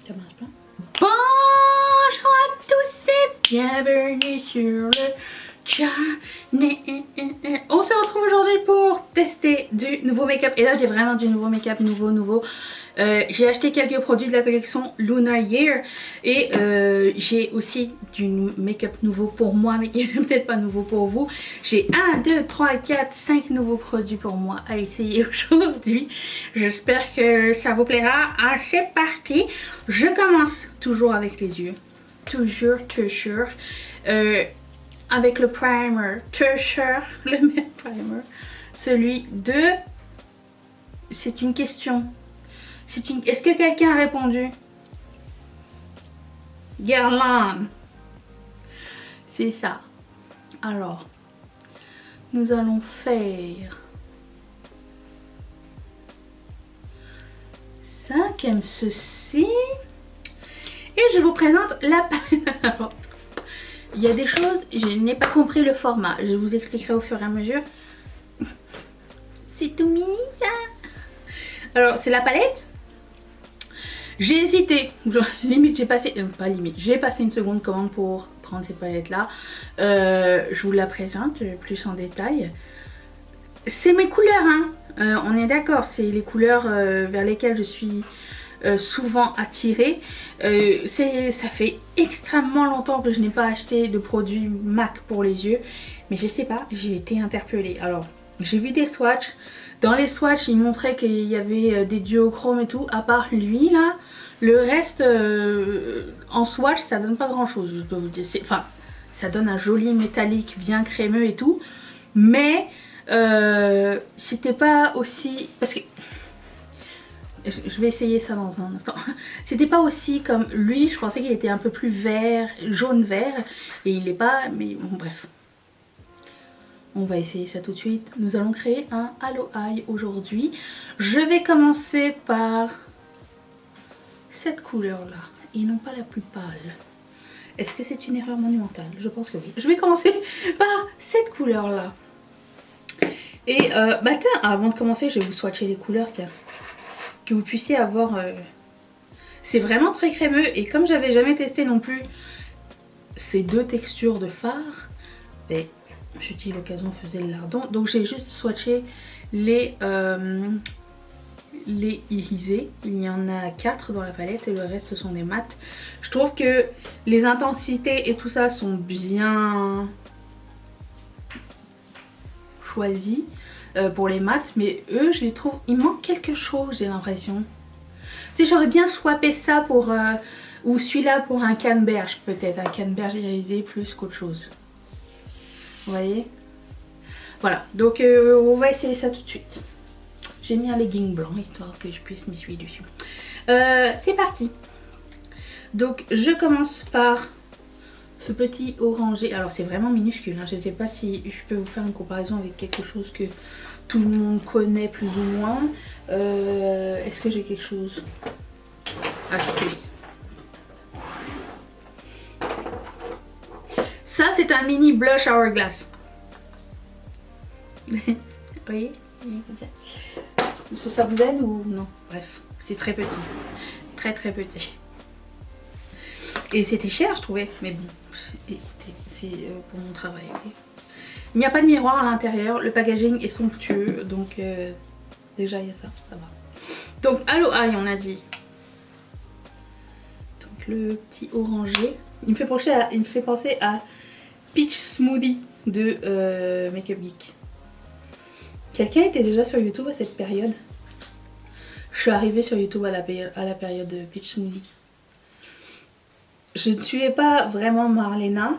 Ça marche pas. Bonjour à tous et bienvenue sur le channel. On se retrouve aujourd'hui pour tester du nouveau make-up. Et là j'ai vraiment du nouveau make-up, nouveau. J'ai acheté quelques produits de la collection Lunar Year. Et j'ai aussi du make-up nouveau pour moi, mais qui est peut-être pas nouveau pour vous. J'ai 1, 2, 3, 4, 5 nouveaux produits pour moi à essayer aujourd'hui. J'espère que ça vous plaira. Ah, c'est parti. Je commence toujours avec les yeux. Toujours. Avec le primer. Toujours le même primer. Celui de... C'est une question. Est-ce que quelqu'un a répondu? Guerlain. C'est ça. Alors, nous allons faire 5e ceci. Et je vous présente la palette. Il y a des choses, je n'ai pas compris le format. Je vous expliquerai au fur et à mesure. C'est tout mini ça. Alors, c'est la palette. J'ai hésité, limite j'ai passé, j'ai passé une seconde commande pour prendre cette palette là. Je vous la présente plus en détail. C'est mes couleurs hein, on est d'accord, c'est les couleurs vers lesquelles je suis souvent attirée. Ça fait extrêmement longtemps que je n'ai pas acheté de produits MAC pour les yeux. Mais je sais pas, j'ai été interpellée. Alors j'ai vu des swatchs. Dans les swatchs, ils montraient qu'il y avait des duochromes et tout. À part lui là, le reste en swatch, ça donne pas grand chose. Je peux vous dire. Enfin, ça donne un joli métallique bien crémeux et tout. Mais c'était pas aussi... Parce que... Je vais essayer ça dans un instant. C'était pas aussi comme lui. Je pensais qu'il était un peu plus vert, jaune-vert. Et il est pas... Mais bon, bref. On va essayer ça tout de suite. Nous allons créer un Halo Eye aujourd'hui. Je vais commencer par cette couleur là et non pas la plus pâle. Est-ce que c'est une erreur monumentale? Je pense que oui. Je vais commencer par cette couleur là. Et bah tiens, avant de commencer, je vais vous swatcher les couleurs, tiens. Que vous puissiez avoir... C'est vraiment très crémeux et comme j'avais jamais testé non plus ces deux textures de fard, mais... Je dis l'occasion faisait le lardon. Donc j'ai juste swatché les irisés. Il y en a 4 dans la palette et le reste ce sont des mats. Je trouve que les intensités et tout ça sont bien choisis pour les mats. Mais eux je les trouve, il manque quelque chose j'ai l'impression. Tu sais j'aurais bien swappé ça pour... ou celui-là pour un canneberge peut-être. Un canneberge irisé plus qu'autre chose. Vous voyez? Voilà, donc on va essayer ça tout de suite. J'ai mis un legging blanc histoire que je puisse m'essuyer dessus. C'est parti. Donc je commence par ce petit orangé. Alors c'est vraiment minuscule, hein. Je ne sais pas si je peux vous faire une comparaison avec quelque chose que tout le monde connaît plus ou moins. Est-ce que j'ai quelque chose? Ah, ça c'est un mini blush Hourglass. Vous voyez? Ça vous aide ou non? Bref, c'est très petit. Très petit. Et c'était cher je trouvais. Mais bon, c'est pour mon travail. Okay. Il n'y a pas de miroir à l'intérieur. Le packaging est somptueux. Donc déjà il y a ça, ça va. Donc Halo Eye on a dit. Donc le petit orangé. Il me fait penser à Peach Smoothie de Makeup Geek. Quelqu'un était déjà sur YouTube à cette période? Je suis arrivée sur YouTube à la période de Peach Smoothie. Je ne suivais pas vraiment Marlena,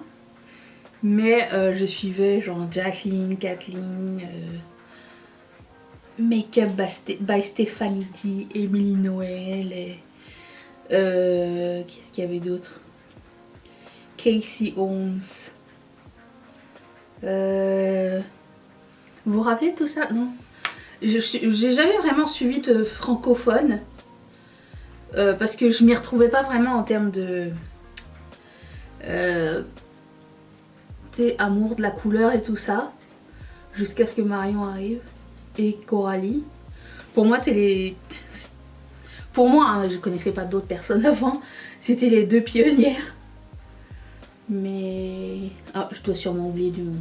mais je suivais genre Jacqueline, Kathleen, Makeup by Stephanie D, Emily Noël, et qu'est-ce qu'il y avait d'autre? Casey Holmes. Vous vous rappelez de tout ça? Non. J'ai jamais vraiment suivi de francophone. Parce que je m'y retrouvais pas vraiment en termes de... amour de la couleur et tout ça. Jusqu'à ce que Marion arrive. Et Coralie. Pour moi c'est les... Pour moi, hein, je connaissais pas d'autres personnes avant. C'était les deux pionnières. Mais... Ah, je dois sûrement oublier du nom.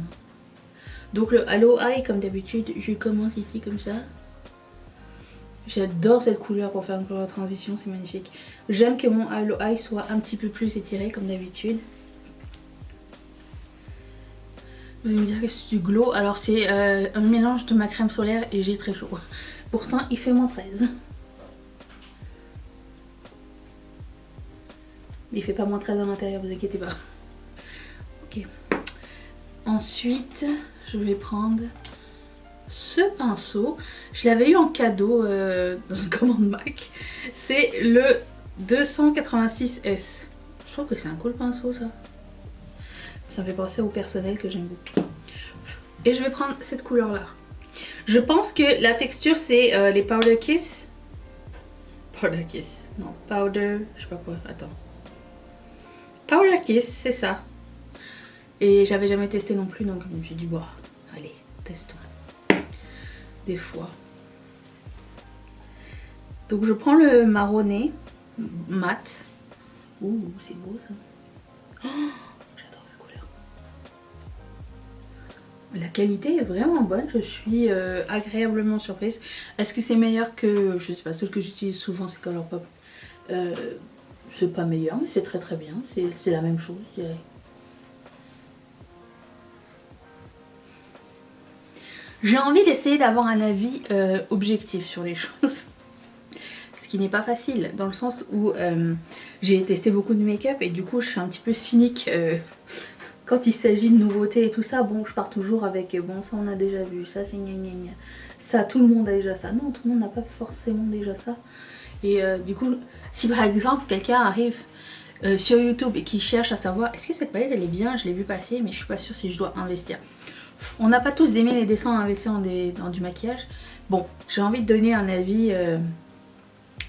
Donc le Halo Eye, comme d'habitude, je commence ici comme ça. J'adore cette couleur pour faire une couleur de transition, c'est magnifique. J'aime que mon Halo Eye soit un petit peu plus étiré comme d'habitude. Vous allez me dire que c'est du glow. Alors c'est un mélange de ma crème solaire et j'ai très chaud. Pourtant il fait -13. Mais il fait pas -13 à l'intérieur, vous inquiétez pas. Ok. Ensuite, je vais prendre ce pinceau. Je l'avais eu en cadeau dans une commande Mac. C'est le 286S. Je trouve que c'est un cool pinceau ça. Ça me fait penser au personnel que j'aime beaucoup. Et je vais prendre cette couleur là. Je pense que la texture c'est les Powder Kiss. Powder Kiss. Non, Powder... Je sais pas quoi. Attends. Powder Kiss, c'est ça. Et j'avais jamais testé non plus, donc j'ai dit bon, allez, testons. Des fois. Donc je prends le marronné mat. Ouh, c'est beau ça. Oh, j'adore cette couleur. La qualité est vraiment bonne, je suis agréablement surprise. Est-ce que c'est meilleur que, je sais pas, celle que j'utilise souvent, c'est Colourpop. C'est pas meilleur, mais c'est très très bien. C'est la même chose, je dirais. J'ai envie d'essayer d'avoir un avis objectif sur les choses. Ce qui n'est pas facile, dans le sens où j'ai testé beaucoup de make-up et du coup je suis un petit peu cynique quand il s'agit de nouveautés et tout ça. Bon, je pars toujours avec bon, ça on a déjà vu, ça c'est gna gna gna. Ça, tout le monde a déjà ça. Non, tout le monde n'a pas forcément déjà ça. Et du coup, si par exemple quelqu'un arrive sur YouTube et qui cherche à savoir est-ce que cette palette elle est bien, je l'ai vu passer mais je suis pas sûre si je dois investir. On n'a pas tous des mille et des cents à investir dans du maquillage. Bon, j'ai envie de donner un avis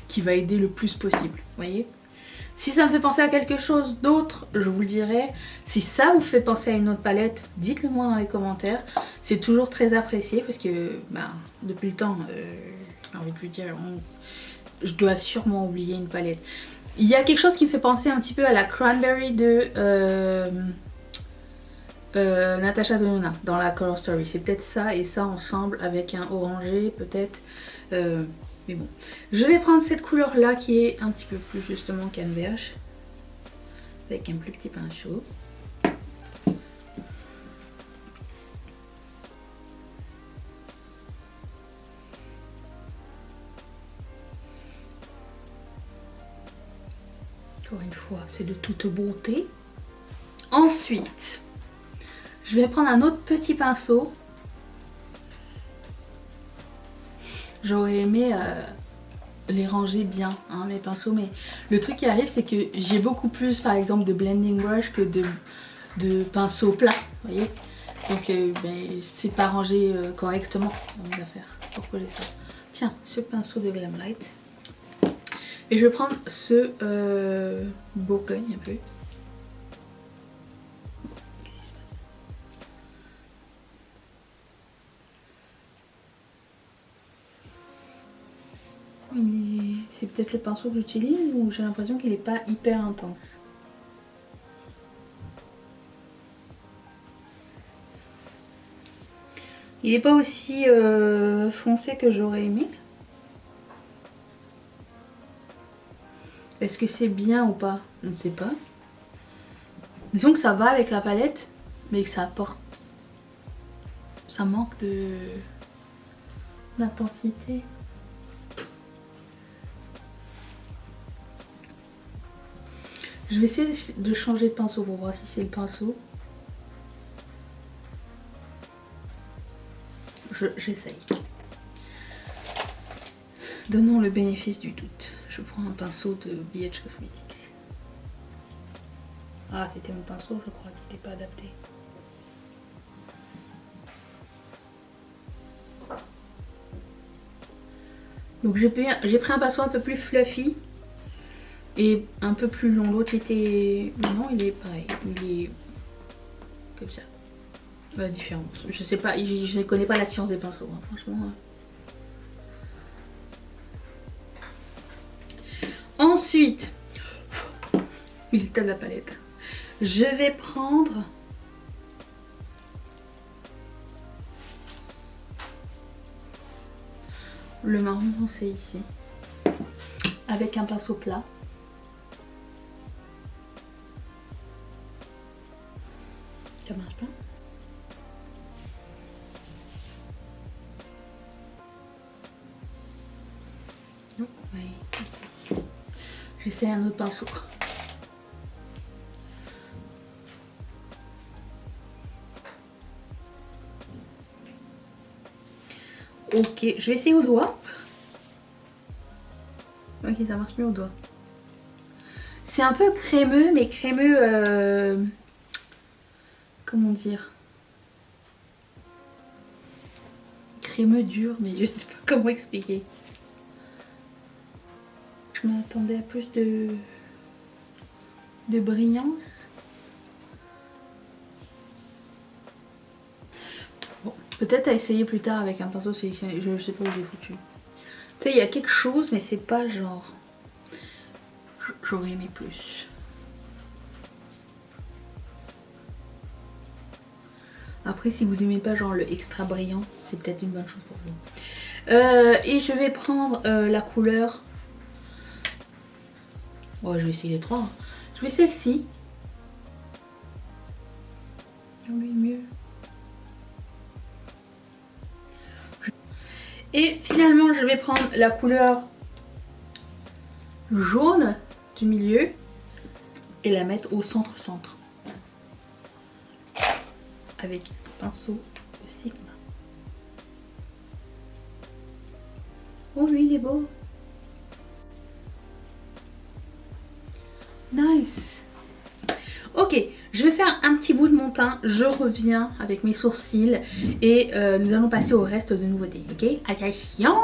qui va aider le plus possible, vous voyez. Si ça me fait penser à quelque chose d'autre, je vous le dirai. Si ça vous fait penser à une autre palette, dites-le moi dans les commentaires. C'est toujours très apprécié parce que bah, depuis le temps, j'ai envie de vous dire, je dois sûrement oublier une palette. Il y a quelque chose qui me fait penser un petit peu à la Cranberry de Natasha Denona dans la Color Story. C'est peut-être ça et ça ensemble avec un orangé peut-être. Mais bon, je vais prendre cette couleur là qui est un petit peu plus justement canneberge avec un plus petit pinceau. Encore une fois, c'est de toute beauté. Ensuite, je vais prendre un autre petit pinceau. J'aurais aimé les ranger bien, hein, mes pinceaux, mais le truc qui arrive, c'est que j'ai beaucoup plus, par exemple, de blending brush que de pinceaux plats, vous voyez. Donc, ben, c'est pas rangé correctement dans mes affaires. Pourquoi j'ai ça? Tiens, ce pinceau de Glamlight. Et je vais prendre ce Bourgogne un peu. C'est peut-être le pinceau que j'utilise ou j'ai l'impression qu'il n'est pas hyper intense. Il n'est pas aussi foncé que j'aurais aimé. Est-ce que c'est bien ou pas? Je ne sais pas. Disons que ça va avec la palette, mais que ça apporte... Ça manque d'intensité. Je vais essayer de changer de pinceau pour voir si c'est le pinceau. J'essaye. Donnons le bénéfice du doute. Je prends un pinceau de BH Cosmetics. Ah, c'était mon pinceau, je crois qu'il n'était pas adapté. Donc j'ai pris un pinceau un peu plus fluffy et un peu plus long. L'autre était... Non, il est pareil. Il est comme ça. La différence. Je sais pas, je ne connais pas la science des pinceaux, hein, franchement. Ensuite, il est à la palette. Je vais prendre le marron foncé ici, avec un pinceau plat. Ça marche pas. Non, oui. J'essaie un autre pinceau. Ok, je vais essayer au doigt. Ok, ça marche mieux au doigt. C'est un peu crémeux, mais crémeux... comment dire? Crémeux dur, mais je sais pas comment expliquer. Je m'attendais à plus de brillance. Bon, peut-être à essayer plus tard avec un pinceau sélectionné. Je sais pas où j'ai foutu. Tu sais, il y a quelque chose, mais c'est pas genre... J'aurais aimé plus. Après, si vous aimez pas genre le extra brillant, c'est peut-être une bonne chose pour vous. Et je vais prendre la couleur... Bon, je vais essayer les trois. Hein. Je vais celle-ci. Oui, mieux. Et finalement, je vais prendre la couleur jaune du milieu et la mettre au centre-centre. Avec un pinceau de Sigma. Oh, lui, il est beau. Nice. Ok, je vais faire un petit bout de mon teint. Je reviens avec mes sourcils et nous allons passer au reste de nouveautés. Ok, attention.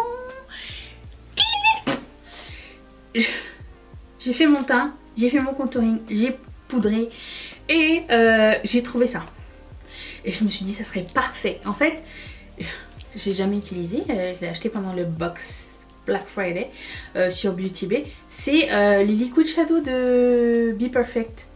J'ai fait mon teint, j'ai fait mon contouring, j'ai poudré et j'ai trouvé ça. Et je me suis dit ça serait parfait. En fait, j'ai jamais utilisé, je l'ai acheté pendant le box Black Friday sur Beauty Bay. C'est les Liquid Shadow de Be Perfect.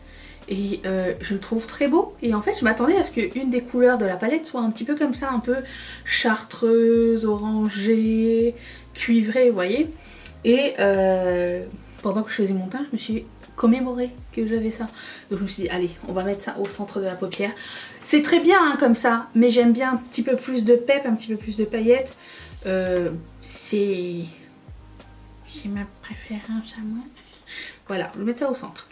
Et je le trouve très beau. Et en fait, je m'attendais à ce qu'une des couleurs de la palette soit un petit peu comme ça, un peu chartreuse, orangée, cuivrée, vous voyez. Et pendant que je faisais mon teint, je me suis commémoré que j'avais ça. Donc je me suis dit, allez, on va mettre ça au centre de la paupière. C'est très bien hein, comme ça, mais j'aime bien un petit peu plus de pep, un petit peu plus de paillettes. C'est ma préférence à moi. Voilà, je vais mettre ça au centre.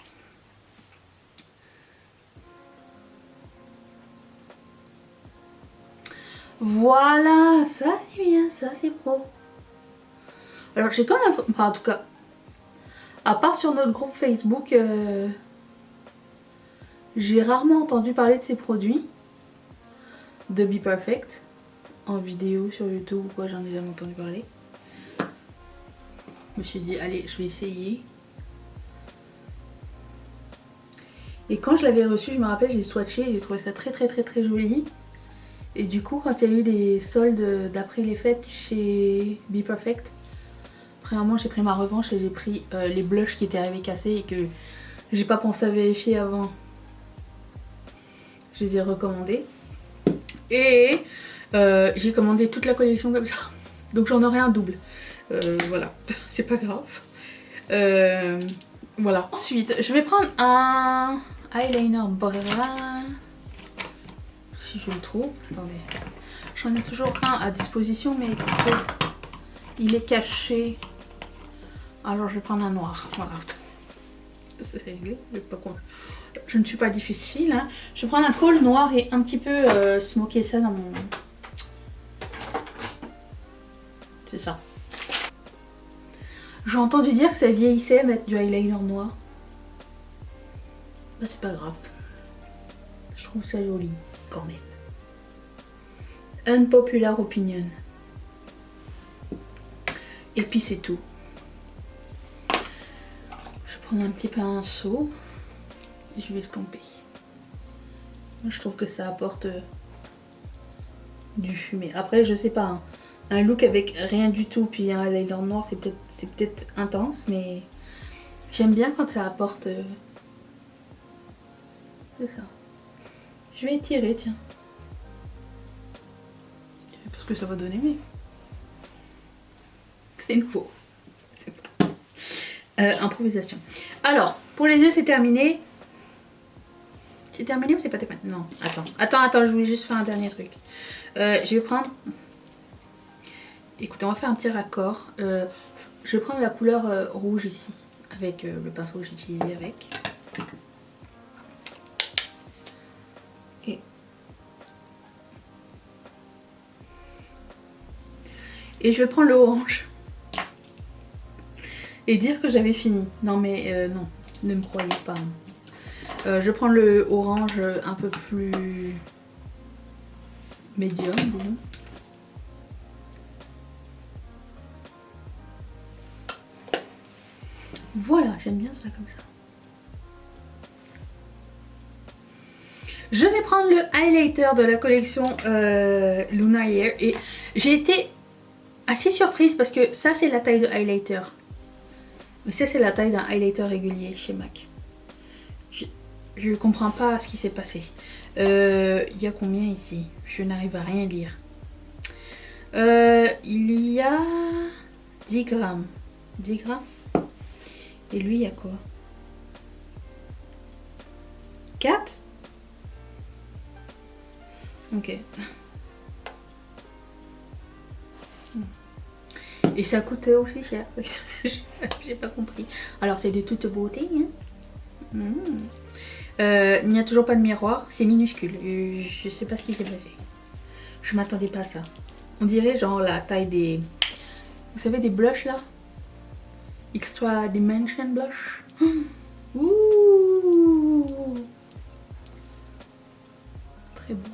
Voilà, ça c'est bien, ça c'est pro. Alors j'ai quand même, enfin en tout cas, à part sur notre groupe Facebook, j'ai rarement entendu parler de ces produits de Be Perfect en vidéo sur YouTube ou quoi, j'en ai jamais entendu parler. Je me suis dit allez, je vais essayer. Et quand je l'avais reçu, je me rappelle, j'ai swatché et j'ai trouvé ça très joli. Et du coup, quand il y a eu des soldes d'après les fêtes chez Be Perfect, premièrement j'ai pris ma revanche et j'ai pris les blushs qui étaient arrivés cassés et que j'ai pas pensé à vérifier avant. Je les ai recommandés. Et j'ai commandé toute la collection comme ça. Donc j'en aurai un double. Voilà, c'est pas grave. Voilà. Ensuite, je vais prendre un eyeliner brun. Si je le trouve. Attendez. J'en ai toujours un à disposition, mais il est caché. Alors je vais prendre un noir. Voilà. C'est réglé. Je ne suis pas difficile. Hein. Je vais prendre un col noir et un petit peu smoker ça dans mon... C'est ça. J'ai entendu dire que ça vieillissait mettre du eyeliner noir. Bah c'est pas grave. Je trouve ça joli quand même. Unpopular opinion. Et puis c'est tout. Je vais prendre un petit pinceau et je vais estomper. Moi, je trouve que ça apporte du fumé. Après je sais pas, hein. Un look avec rien du tout puis un eyeliner noir c'est peut-être intense, mais J'aime bien quand ça apporte... C'est ça. Je vais étirer, tiens. Parce que ça va donner, mais... C'est nouveau. C'est pas... improvisation. Alors, pour les yeux, c'est terminé. C'est terminé ou c'est pas terminé? Non, attends, je voulais juste faire un dernier truc. Je vais prendre... Écoutez, on va faire un petit raccord. Je vais prendre la couleur rouge ici, avec le pinceau que j'ai utilisé avec. Et je vais prendre le orange. Et dire que j'avais fini. Non mais non, ne me croyez pas. Je prends le orange un peu plus médium, disons. Voilà, j'aime bien ça comme ça. Je vais prendre le highlighter de la collection Lunar Year. Et j'ai été assez surprise parce que ça c'est la taille de highlighter. Mais ça c'est la taille d'un highlighter régulier chez MAC. Je ne comprends pas ce qui s'est passé. Il y a combien ici? Je n'arrive à rien lire. Il y a 10 grammes. 10 grammes. Et lui, il y a quoi? 4? Ok. Et ça coûte aussi cher. J'ai pas compris. Alors c'est de toute beauté. Hein. Il n'y a toujours pas de miroir. C'est minuscule. Je sais pas ce qui s'est passé. Je m'attendais pas à ça. On dirait genre la taille des... Vous savez des blushs là? Extra Dimension Blush. Ouh. Très beau.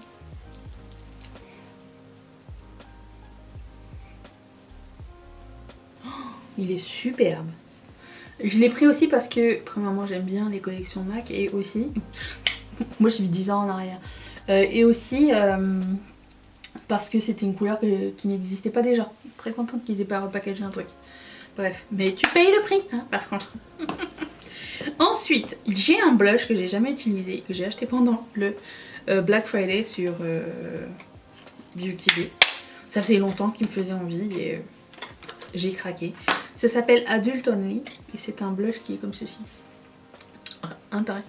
Il est superbe. Je l'ai pris aussi parce que, premièrement, j'aime bien les collections MAC et aussi, moi je vis 10 ans en arrière, et aussi parce que c'était une couleur qui n'existait pas déjà. Très contente qu'ils aient pas repackagé un truc. Bref, mais tu payes le prix, hein, par contre. Ensuite, j'ai un blush que j'ai jamais utilisé, que j'ai acheté pendant le Black Friday sur Beauty Bay. Ça faisait longtemps qu'il me faisait envie et j'ai craqué. Ça s'appelle Adult Only et c'est un blush qui est comme ceci. Un tac.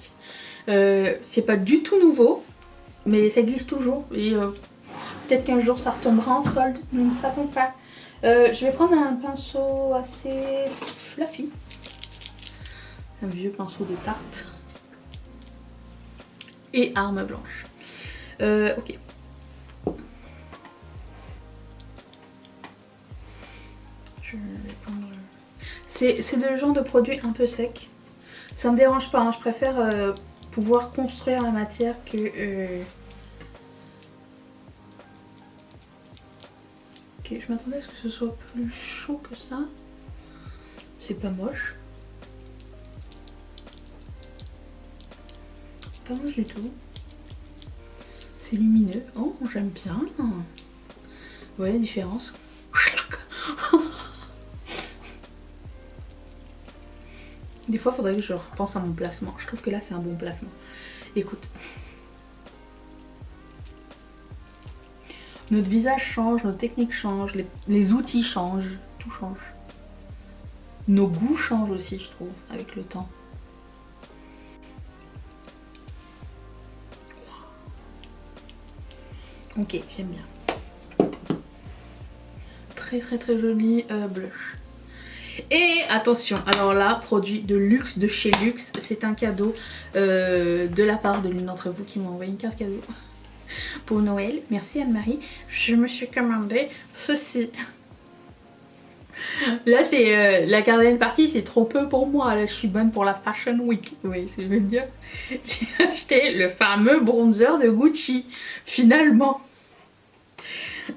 C'est pas du tout nouveau, mais ça glisse toujours et peut-être qu'un jour ça retombera en solde, nous ne savons pas. Je vais prendre un pinceau assez fluffy. Un vieux pinceau de tarte. Et arme blanche. Ok. C'est le genre de produit un peu sec. Ça me dérange pas, hein. Je préfère pouvoir construire la matière que... Ok, je m'attendais à ce que ce soit plus chaud que ça. C'est pas moche. Pas moche du tout. C'est lumineux. Oh, j'aime bien. Vous voyez la différence? Des fois, il faudrait que je repense à mon placement. Je trouve que là, c'est un bon placement. Écoute. Notre visage change, nos techniques changent, les outils changent, tout change. Nos goûts changent aussi, je trouve, avec le temps. Ok, j'aime bien. Très très très joli blush. Et attention, alors là, produit de luxe de chez Luxe, c'est un cadeau de la part de l'une d'entre vous qui m'a envoyé une carte cadeau pour Noël. Merci Anne-Marie. Je me suis commandé ceci. Là c'est la Garden Party, c'est trop peu pour moi. Là je suis bonne pour la Fashion Week. Vous voyez ce que je veux dire? J'ai acheté le fameux bronzer de Gucci. Finalement.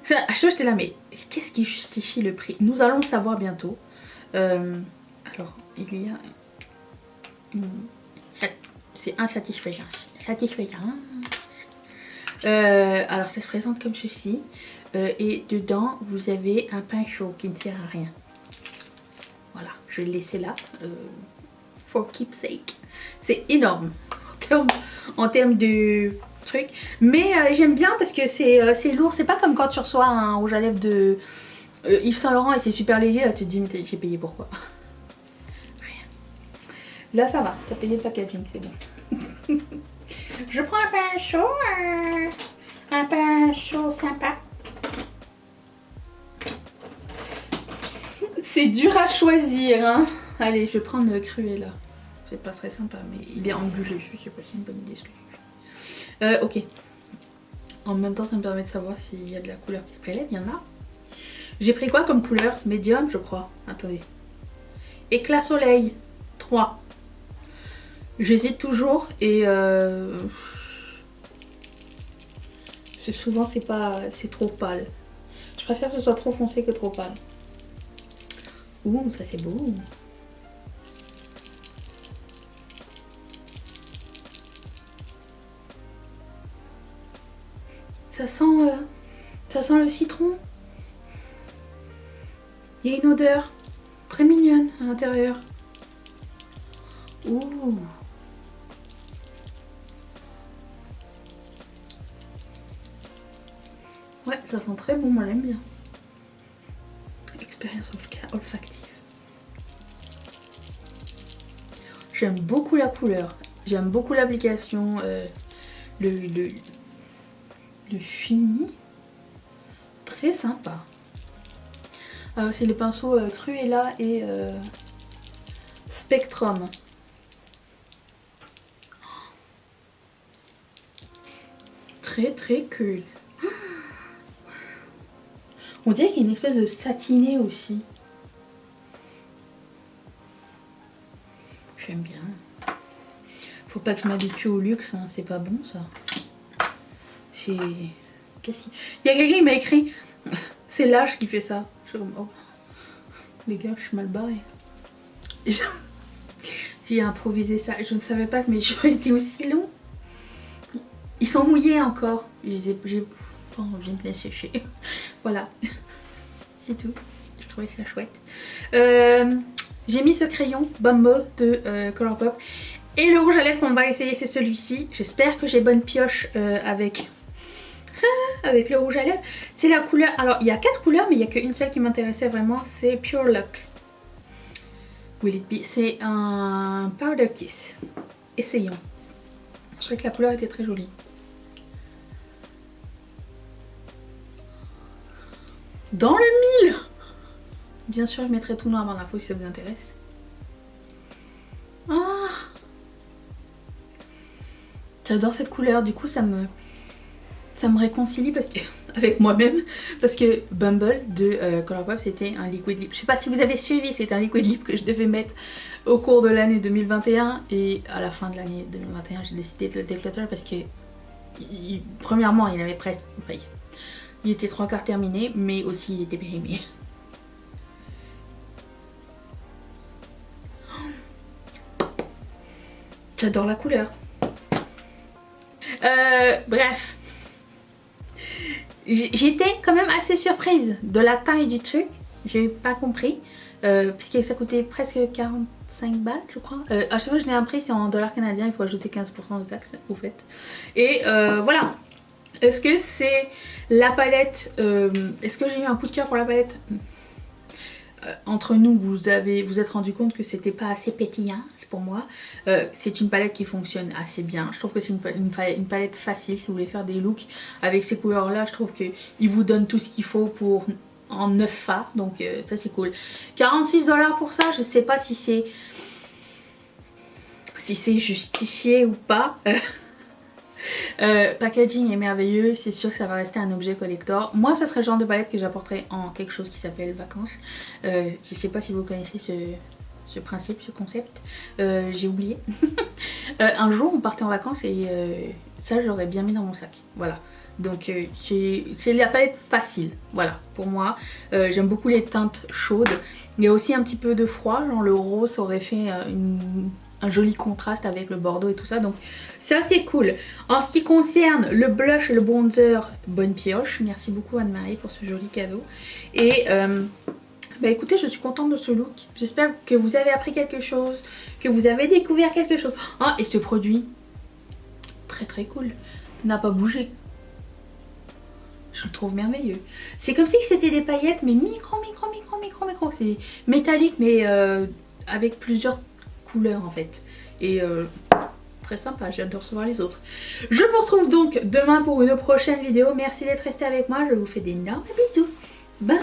J'étais là, mais qu'est-ce qui justifie le prix? Nous allons le savoir bientôt. Alors, il y a c'est insatisfaisant. Alors, ça se présente comme ceci. Et dedans, vous avez un pinceau qui ne sert à rien. Voilà, je vais le laisser là. for keepsake. C'est énorme en termes de truc. Mais j'aime bien parce que c'est lourd. C'est pas comme quand tu reçois un rouge à lèvres de Yves Saint Laurent et c'est super léger. Là tu te dis mais j'ai payé pourquoi. Rien. Là ça va, t'as payé le packaging, c'est bon. Je prends un pain chaud sympa. C'est dur à choisir hein. Allez je vais prendre le Cruella. C'est pas très sympa mais il est englué, je sais pas si c'est une bonne idée ce que je fais. Ok. En même temps ça me permet de savoir s'il y a de la couleur qui se prélève, il y en a. J'ai pris quoi comme couleur? Médium je crois. Attendez. Éclat soleil 3. J'hésite toujours et souvent c'est trop pâle. Je préfère que ce soit trop foncé que trop pâle. Ouh ça c'est beau. Ça sent le citron. Il y a une odeur très mignonne à l'intérieur. Ouh. Ouais, ça sent très bon, moi j'aime bien. Expérience olfactive. J'aime beaucoup la couleur. J'aime beaucoup l'application. Le fini. Très sympa. C'est les pinceaux Cruella et Spectrum. Très très cool. On dirait qu'il y a une espèce de satiné aussi. J'aime bien. Faut pas que je m'habitue au luxe, hein. C'est pas bon ça. Qu'est-ce qu'il... Il y a quelqu'un qui m'a écrit. C'est l'âge qui fait ça. Je suis comme, oh. Les gars, je suis mal barrée. J'ai improvisé ça. Je ne savais pas que mes cheveux étaient aussi longs. Ils sont mouillés encore. J'ai pas envie de les sécher. Voilà. C'est tout. Je trouvais ça chouette. J'ai mis ce crayon Bumble de Colourpop. Et le rouge à lèvres qu'on va essayer, c'est celui-ci. J'espère que j'ai bonne pioche avec le rouge à lèvres. C'est la couleur... Alors, il y a 4 couleurs, mais il n'y a qu'une seule qui m'intéressait vraiment. C'est Pure Luck. Will it be? C'est un Powder Kiss. Essayons. Je trouvais que la couleur était très jolie. Dans le mille. Bien sûr, je mettrai tout noir dans l'info si ça vous intéresse. Ah, j'adore cette couleur. Du coup, ça me réconcilie parce que avec moi-même, parce que Bumble de Colourpop c'était un liquid lip. Je sais pas si vous avez suivi, c'était un liquid lip que je devais mettre au cours de l'année 2021 et à la fin de l'année 2021 j'ai décidé de le déclutter parce que premièrement il avait presque... Enfin, il était 3/4 terminé, mais aussi il était périmé. J'adore la couleur. Bref. J'étais quand même assez surprise de la taille du truc. J'ai pas compris. Puisque ça coûtait presque 45 balles, je crois. À chaque fois que je n'ai un prix, c'est en dollars canadiens. Il faut ajouter 15% de taxes, vous faites. Et voilà. Est-ce que c'est la palette... Est-ce que j'ai eu un coup de cœur pour la palette? Entre nous, vous êtes rendu compte que c'était pas assez pétillant pour moi. C'est une palette qui fonctionne assez bien. Je trouve que c'est une palette facile si vous voulez faire des looks avec ces couleurs là. Je trouve qu'il vous donne tout ce qu'il faut pour en 9 fa. Donc ça c'est cool. 46 $ pour ça, je sais pas si c'est justifié ou pas. Packaging est merveilleux, c'est sûr que ça va rester un objet collector. Moi ça serait le genre de palette que j'apporterais en quelque chose qui s'appelle vacances. Je sais pas si vous connaissez ce principe, ce concept, j'ai oublié. Un jour on partait en vacances et ça j'aurais bien mis dans mon sac, voilà. Donc c'est la palette facile, voilà, pour moi. J'aime beaucoup les teintes chaudes. Il y a aussi un petit peu de froid, genre le rose ça aurait fait un joli contraste avec le bordeaux et tout ça, donc ça c'est cool. En ce qui concerne le blush et le bronzer, bonne pioche. Merci beaucoup Anne-Marie pour ce joli cadeau. Et Bah écoutez, je suis contente de ce look. J'espère que vous avez appris quelque chose, que vous avez découvert quelque chose. Ah, et ce produit, très très cool, n'a pas bougé. Je le trouve merveilleux. C'est comme si c'était des paillettes, mais micro. C'est métallique, mais avec plusieurs couleurs en fait. Et très sympa, j'ai hâte de recevoir les autres. Je vous retrouve donc demain pour une prochaine vidéo. Merci d'être resté avec moi, je vous fais d'énormes bisous. Bye.